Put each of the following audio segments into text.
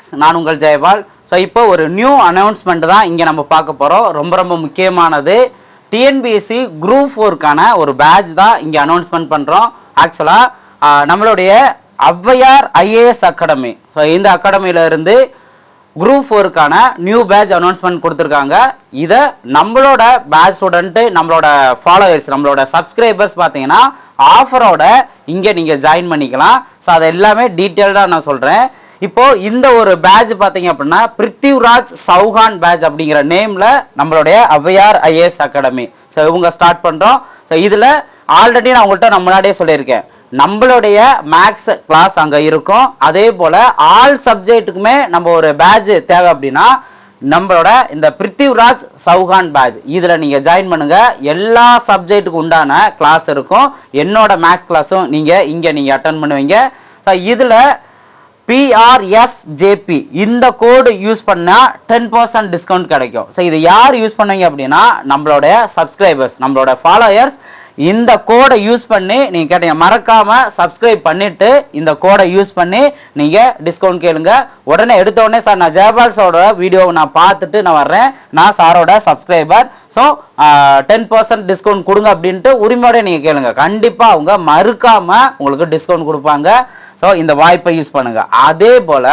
Maths. நான் உங்கள் Jayapal. So இப்போ ஒரு நியூ அனௌன்ஸ்மெண்ட் தான் இங்கே நம்ம பார்க்க போகிறோம். ரொம்ப முக்கியமானது. டிஎன்பிஎஸ்சி குரூப் 4க்கான ஒரு பேட்ச் தான் இங்கே அனௌன்ஸ்மெண்ட் பண்ணுறோம். ஆக்சுவலாக நம்மளுடைய ஔவையார் ஐஏஎஸ் அகாடமி, ஸோ இந்த அகாடமியில இருந்து குரூப் 4க்கான நியூ பேட்ச் அனௌன்ஸ்மெண்ட் கொடுத்துருக்காங்க. இதை நம்மளோட பேட்ச் ஸ்டூடெண்ட்டு, நம்மளோட ஃபாலோவர்ஸ், நம்மளோட சப்ஸ்கிரைபர்ஸ் பார்த்தீங்கன்னா ஆஃபரோட இங்கே நீங்கள் ஜாயின் பண்ணிக்கலாம். ஸோ அதை எல்லாமே டீட்டெயில்டாக நான் சொல்கிறேன். இப்போ இந்த ஒரு பேட்ச் பார்த்தீங்க அப்படின்னா பிருத்திவிராஜ் சௌஹான் பேட்ச் அப்படிங்கிற நேமில் நம்மளுடைய ஔவையார் ஐஏஎஸ் அகாடமி, ஸோ இவங்க ஸ்டார்ட் பண்ணுறோம். ஸோ இதில் ஆல்ரெடி நான் உங்கள்கிட்ட முன்னாடியே சொல்லியிருக்கேன், நம்மளுடைய மேக்ஸ் கிளாஸ் அங்கே இருக்கும். அதே போல் ஆல் சப்ஜெக்ட்டுக்குமே நம்ம ஒரு பேட்ச் தேவை அப்படின்னா நம்மளோட இந்த பிருத்திவிராஜ் சௌஹான் பேட்ச் இதில் நீங்கள் ஜாயின் பண்ணுங்க. எல்லா சப்ஜெக்ட்டுக்கு உண்டான கிளாஸ் இருக்கும். என்னோட மேக்ஸ் கிளாஸும் நீங்கள் அட்டன் பண்ணுவீங்க. ஸோ இதில் PRSJP இந்த கோடு யூஸ் பண்ணா 10% டிஸ்கவுண்ட் கிடைக்கும். ஸோ இது யார் யூஸ் பண்ணுவீங்க அப்படின்னா நம்மளோட சப்ஸ்கிரைபர்ஸ், நம்மளோட ஃபாலோயர்ஸ். இந்த கோடை யூஸ் பண்ணி நீங்க கேட்டீங்க, மறக்காம சப்ஸ்கிரைப் பண்ணிட்டு இந்த கோடை யூஸ் பண்ணி நீங்க டிஸ்கவுண்ட் கேளுங்க. உடனே எடுத்த உடனே சார் நான் ஜெயபால் சாரோட வீடியோவை நான் பார்த்துட்டு நான் வர்றேன், நான் சாரோட சப்ஸ்கிரைபர், ஸோ 10% டிஸ்கவுண்ட் கொடுங்க அப்படின்ட்டு உரிமையோட நீங்க கேளுங்க. கண்டிப்பா அவங்க மறுக்காம உங்களுக்கு டிஸ்கவுண்ட் கொடுப்பாங்க. ஸோ இந்த வாய்ப்பை யூஸ் பண்ணுங்க. அதே போல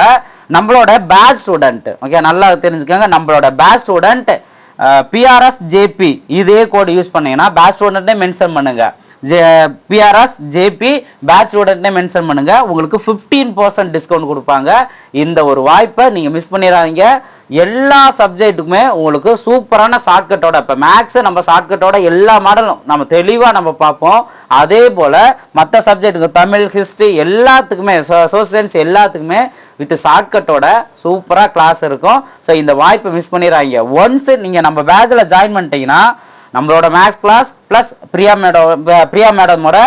நம்மளோட பேட்ச் ஸ்டூடெண்ட், ஓகே, நல்லா தெரிஞ்சுக்கோங்க, நம்மளோட பேட்ச் ஸ்டூடெண்ட் PRSJP இதே கோடு யூஸ் பண்ணீங்கன்னா பேட்ச் ஸ்டூடெண்ட்டே மென்ஷன் பண்ணுங்க. PRSJP பேட்ச் ஸ்டூடெண்ட்டே மென்ஷன் பண்ணுங்க, உங்களுக்கு 15% டிஸ்கவுண்ட் கொடுப்பாங்க. இந்த ஒரு வாய்ப்பை நீங்க மிஸ் பண்ணிடாதீங்க. எல்லா சப்ஜெக்ட்டுக்குமே உங்களுக்கு சூப்பரான ஷார்ட்கட்டோட, இப்போ மேக்ஸ் நம்ம ஷார்ட்கட்டோட எல்லா மாடலும் நம்ம தெளிவாக நம்ம பார்ப்போம். அதே போல் மற்ற சப்ஜெக்ட்டுக்கு தமிழ், ஹிஸ்ட்ரி எல்லாத்துக்குமே, சோசியல் சயின்ஸ் எல்லாத்துக்குமே வித் ஷார்ட்கட்டோட சூப்பராக கிளாஸ் இருக்கும். ஸோ இந்த வாய்ப்பை மிஸ் பண்ணிடுறாங்க. ஒன்ஸ் நீங்கள் நம்ம பேட்சில் ஜாயின் பண்ணிட்டீங்கன்னா நம்மளோட மேக்ஸ் கிளாஸ் ப்ளஸ் பிரியா மேடமோட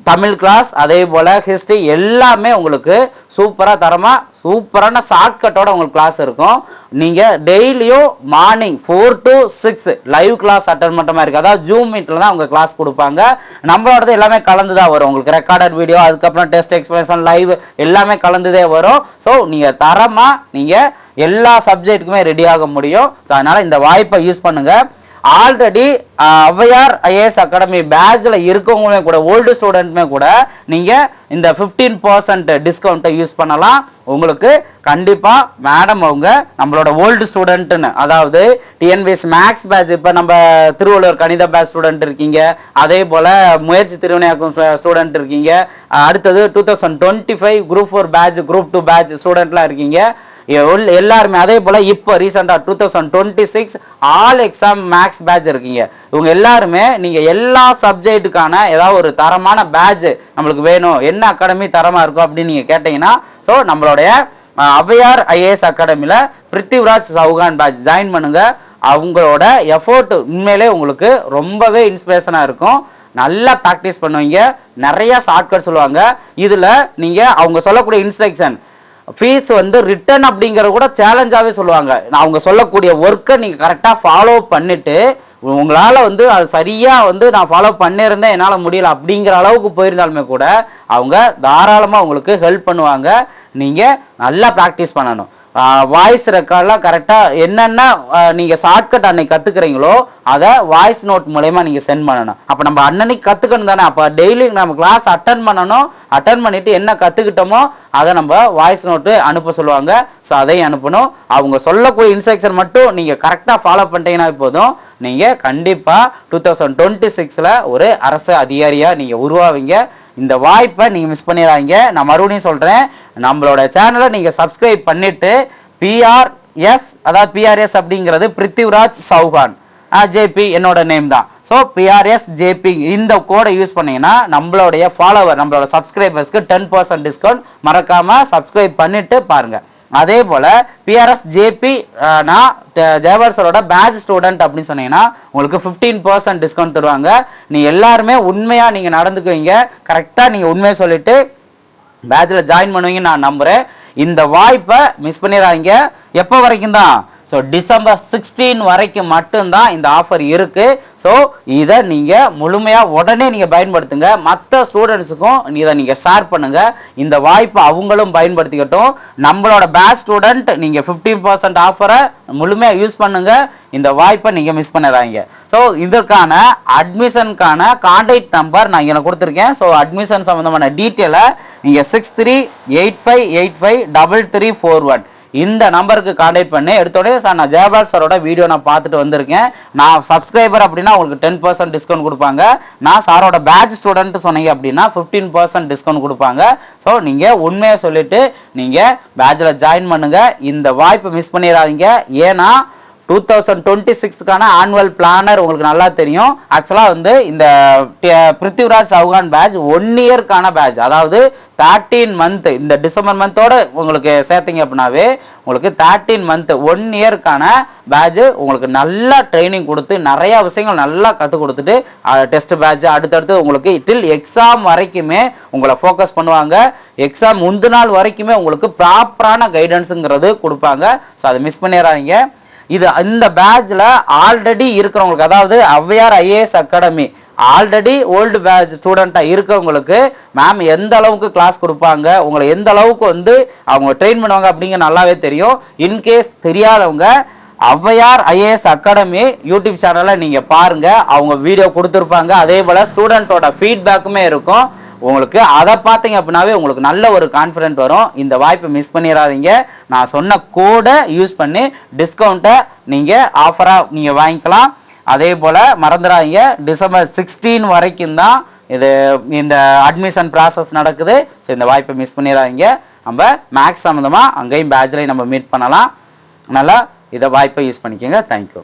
தமிழ் கிளாஸ், அதே போல் ஹிஸ்ட்ரி எல்லாமே உங்களுக்கு சூப்பராக தரமாக சூப்பரான ஷார்ட்கட்டோட உங்களுக்கு கிளாஸ் இருக்கும். நீங்கள் டெய்லியும் morning 4 to 6 live class attend பண்ணுற மாதிரி இருக்குது. அதாவது ஜூம் மீட்டில் தான் அவங்க கிளாஸ் கொடுப்பாங்க. நம்மளோடது எல்லாமே கலந்து தான் வரும். உங்களுக்கு ரெக்கார்டட் வீடியோ, அதுக்கப்புறம் டெஸ்ட் எக்ஸ்பிளனேஷன், லைவ் எல்லாமே கலந்துதே வரும். ஸோ நீங்கள் தரமாக நீங்கள் எல்லா சப்ஜெக்ட்டுக்குமே ரெடி ஆக முடியும். ஸோ அதனால் இந்த வாய்ப்பை யூஸ் பண்ணுங்கள். ஆல்ரெடி ஔவையார் ஐஏஎஸ் அகாடமி பேட்ச்ல இருக்கவங்களுமே கூட, ஓல்டு ஸ்டூடெண்ட்மே கூட நீங்க இந்த 15% டிஸ்கவுண்ட்டை யூஸ் பண்ணலாம். உங்களுக்கு கண்டிப்பா மேடம் அவங்க நம்மளோட ஓல்டு ஸ்டூடெண்ட்னு, அதாவது டிஎன்பிஎஸ்சி மேக்ஸ் பேட்ச், இப்போ நம்ம திருவள்ளுவர் கணித பேட்ச் ஸ்டூடெண்ட் இருக்கீங்க, அதே போல முயற்சி திருவினையாக்கும் ஸ்டூடெண்ட் இருக்கீங்க, அடுத்தது 2025 குரூப் 4 பேட்ச், குரூப் 2 பேட்ச் ஸ்டூடெண்ட்லாம் இருக்கீங்க எல்லாருமே. அதே போல இப்போ ரீசெண்டா 2026 ஆல் எக்ஸாம் மேக்ஸ் பேட்ச் இருக்கீங்க. இவங்க எல்லாருமே நீங்க எல்லா சப்ஜெக்ட்டுக்கான ஏதாவது ஒரு தரமான பேட்ச் நம்மளுக்கு வேணும், என்ன அகாடமி தரமா இருக்கும் அப்படின்னு நீங்க கேட்டீங்கன்னா, ஸோ நம்மளுடைய ஔவையார் ஐஏஎஸ் அகாடமியில பிருத்திவிராஜ் சௌஹான் பேட்ச் ஜாயின் பண்ணுங்க. அவங்களோட எஃபோர்ட் உண்மையிலே உங்களுக்கு ரொம்பவே இன்ஸ்பிரேஷனா இருக்கும். நல்லா ப்ராக்டிஸ் பண்ணுவீங்க, நிறைய ஷார்ட்கட் சொல்லுவாங்க. இதுல நீங்க அவங்க சொல்லக்கூடிய இன்ஸ்ட்ரக்ஷன், ஃபீஸ் வந்து ரிட்டர்ன் அப்படிங்கிற கூட சேலஞ்சாவே சொல்லுவாங்க. அவங்க சொல்லக்கூடிய ஒர்க்கை நீங்க கரெக்டா ஃபாலோ பண்ணிட்டு, உங்களால வந்து அது சரியா வந்து நான் ஃபாலோ பண்ணியிருந்தேன், என்னால் முடியல அப்படிங்கிற அளவுக்கு போயிருந்தாலுமே கூட அவங்க தாராளமாக உங்களுக்கு ஹெல்ப் பண்ணுவாங்க. நீங்க நல்லா ப்ராக்டிஸ் பண்ணணும். வாய்ஸ் ரெக்கார்ட்லாம் கரெக்டாக என்னென்ன நீங்கள் ஷார்ட்கட் அன்னைக்கு கற்றுக்குறீங்களோ அதை வாய்ஸ் நோட் மூலயமா நீங்கள் சென்ட் பண்ணணும். அப்போ நம்ம அன்னன்னைக்கு கற்றுக்கணும் தானே, அப்போ டெய்லி நம்ம கிளாஸ் அட்டன் பண்ணணும். அட்டன் பண்ணிவிட்டு என்ன கற்றுக்கிட்டோமோ அதை நம்ம வாய்ஸ் நோட்டு அனுப்ப சொல்லுவாங்க. ஸோ அதையும் அனுப்பணும். அவங்க சொல்லக்கூடிய இன்ஸ்ட்ரக்ஷன் மட்டும் நீங்கள் கரெக்டாக ஃபாலோ பண்ணிட்டீங்கன்னா போதும், நீங்கள் கண்டிப்பாக 2026 ஒரு அரசு அதிகாரியாக நீங்கள் உருவாவீங்க. இந்த வாய்ப்பை நீங்கள் மிஸ் பண்ணிடாதீங்க. நான் மறுபடியும் சொல்கிறேன், நம்மளோட சேனலை நீங்கள் சப்ஸ்கிரைப் பண்ணிவிட்டு PRS அப்படிங்கிறது பிருத்திவிராஜ் சௌஹான் JP என்னோட நேம் தான். ஸோ PRSJP இந்த கோடை யூஸ் பண்ணீங்கன்னா நம்மளுடைய ஃபாலோவர், நம்மளோட சப்ஸ்கிரைபர்ஸ்க்கு 10% டிஸ்கவுண்ட். மறக்காமல் சப்ஸ்கிரைப் பண்ணிட்டு பாருங்கள். அதே போல் PRSJP நான் ஜெயபால் சாரோட பேட்ச் ஸ்டூடெண்ட் அப்படின்னு சொன்னீங்கன்னா உங்களுக்கு 15% டிஸ்கவுண்ட் தருவாங்க. நீ எல்லாருமே உண்மையாக நீங்கள் நடந்துக்குவீங்க, கரெக்டாக நீங்கள் உண்மையை சொல்லிட்டு பேட்சில் ஜாயின் பண்ணுவீங்கன்னு நான் நம்புகிறேன். இந்த வாய்ப்பை மிஸ் பண்ணிடாதீங்க. எப்போ வரைக்கும் தான்? ஸோ டிசம்பர் 16 வரைக்கும் மட்டும்தான் இந்த ஆஃபர் இருக்கு. ஸோ இதை நீங்க முழுமையா உடனே நீங்க பயன்படுத்துங்க. மற்ற ஸ்டூடெண்ட்ஸுக்கும் இதை நீங்க ஷேர் பண்ணுங்க. இந்த வாய்ப்பை அவங்களும் பயன்படுத்திக்கட்டும். நம்மளோட பேட்ச் ஸ்டூடெண்ட் நீங்க 15% ஆஃபரை முழுமையா யூஸ் பண்ணுங்க. இந்த வாய்ப்பை நீங்க மிஸ் பண்ணாதீங்க. ஸோ இதற்கான அட்மிஷனுக்கான கான்டாக்ட் நம்பர் நான் இங்கே கொடுத்துருக்கேன். ஸோ அட்மிஷன் சம்பந்தமான டீட்டெயிலை நீங்க 6385853341 இந்த நம்பருக்கு கான்டாக்ட் பண்ணி எடுத்தோடனே சார் நான் ஜெயபால் சாரோட வீடியோ நான் பார்த்துட்டு வந்திருக்கேன், நான் சப்ஸ்கிரைபர் அப்படின்னா உங்களுக்கு 10% டிஸ்கவுண்ட் கொடுப்பாங்க, நான் சாரோட பேட்ச் ஸ்டூடெண்ட் சொன்னீங்க அப்படின்னா 15% டிஸ்கவுண்ட் கொடுப்பாங்க. ஸோ நீங்கள் உண்மையை சொல்லிட்டு நீங்கள் பேட்சில் ஜாயின் பண்ணுங்க. இந்த வாய்ப்பை மிஸ் பண்ணிடாதீங்க. ஏன்னா 2026க்கான ஆனுவல் பிளானர் உங்களுக்கு நல்லா தெரியும். ஆக்சுவலாக வந்து இந்த பிருத்திவிராஜ் சௌகான் பேட்ச் 1 இயர்க்கான பேட்ச், அதாவது 13 மந்த், இந்த டிசம்பர் மந்தோட உங்களுக்கு சேர்த்தீங்க அப்படின்னாவே உங்களுக்கு 13 மந்த் 1 இயர்க்கான பேட்ச் உங்களுக்கு நல்லா ட்ரைனிங் கொடுத்து நிறைய விஷயங்கள் நல்லா கற்றுக் கொடுத்துட்டு டெஸ்ட் பேட்ச் அடுத்தடுத்து உங்களுக்கு டில் எக்ஸாம் வரைக்குமே உங்களை ஃபோக்கஸ் பண்ணுவாங்க. எக்ஸாம் முந்தின நாள் வரைக்குமே உங்களுக்கு ப்ராப்பரான கைடன்ஸுங்கிறது கொடுப்பாங்க. ஸோ அதை மிஸ் பண்ணிடாதீங்க. இது இந்த பேட்ச்ல ஆல்ரெடி இருக்கிறவங்களுக்கு, அதாவது Avvaiyar IAS academy already old batch ஸ்டூடெண்டா இருக்கவங்களுக்கு மேம் எந்த அளவுக்கு கிளாஸ் கொடுப்பாங்க, உங்களை எந்த அளவுக்கு வந்து அவங்க ட்ரெயின் பண்ணுவாங்க அப்படிங்கிற நல்லாவே தெரியும். இன்கேஸ் தெரியாதவங்க ஔவையார் IAS அகாடமி யூடியூப் சேனலை நீங்க பாருங்க, அவங்க வீடியோ கொடுத்துருப்பாங்க. அதே போல ஸ்டூடெண்டோட ஃபீட்பேக்குமே இருக்கும் உங்களுக்கு. அதை பார்த்தீங்க அப்படின்னாவே உங்களுக்கு நல்ல ஒரு கான்ஃபிடென்ட் வரும். இந்த வாய்ப்பை மிஸ் பண்ணிடாதீங்க. நான் சொன்ன கோடை யூஸ் பண்ணி டிஸ்கவுண்ட்டை நீங்கள் ஆஃபராக நீங்கள் வாங்கிக்கலாம். அதே போல் மறந்துடாதீங்க, டிசம்பர் 16 வரைக்கும் தான் இந்த அட்மிஷன் ப்ராசஸ் நடக்குது. ஸோ இந்த வாய்ப்பை மிஸ் பண்ணிடாதீங்க. நம்ம மேக்ஸ் சம்மந்தமாக அங்கேயும் பேட்ச்லையும் நம்ம மீட் பண்ணலாம். நல்லா இதை வாய்ப்பை யூஸ் பண்ணிக்கோங்க. தேங்க்யூ.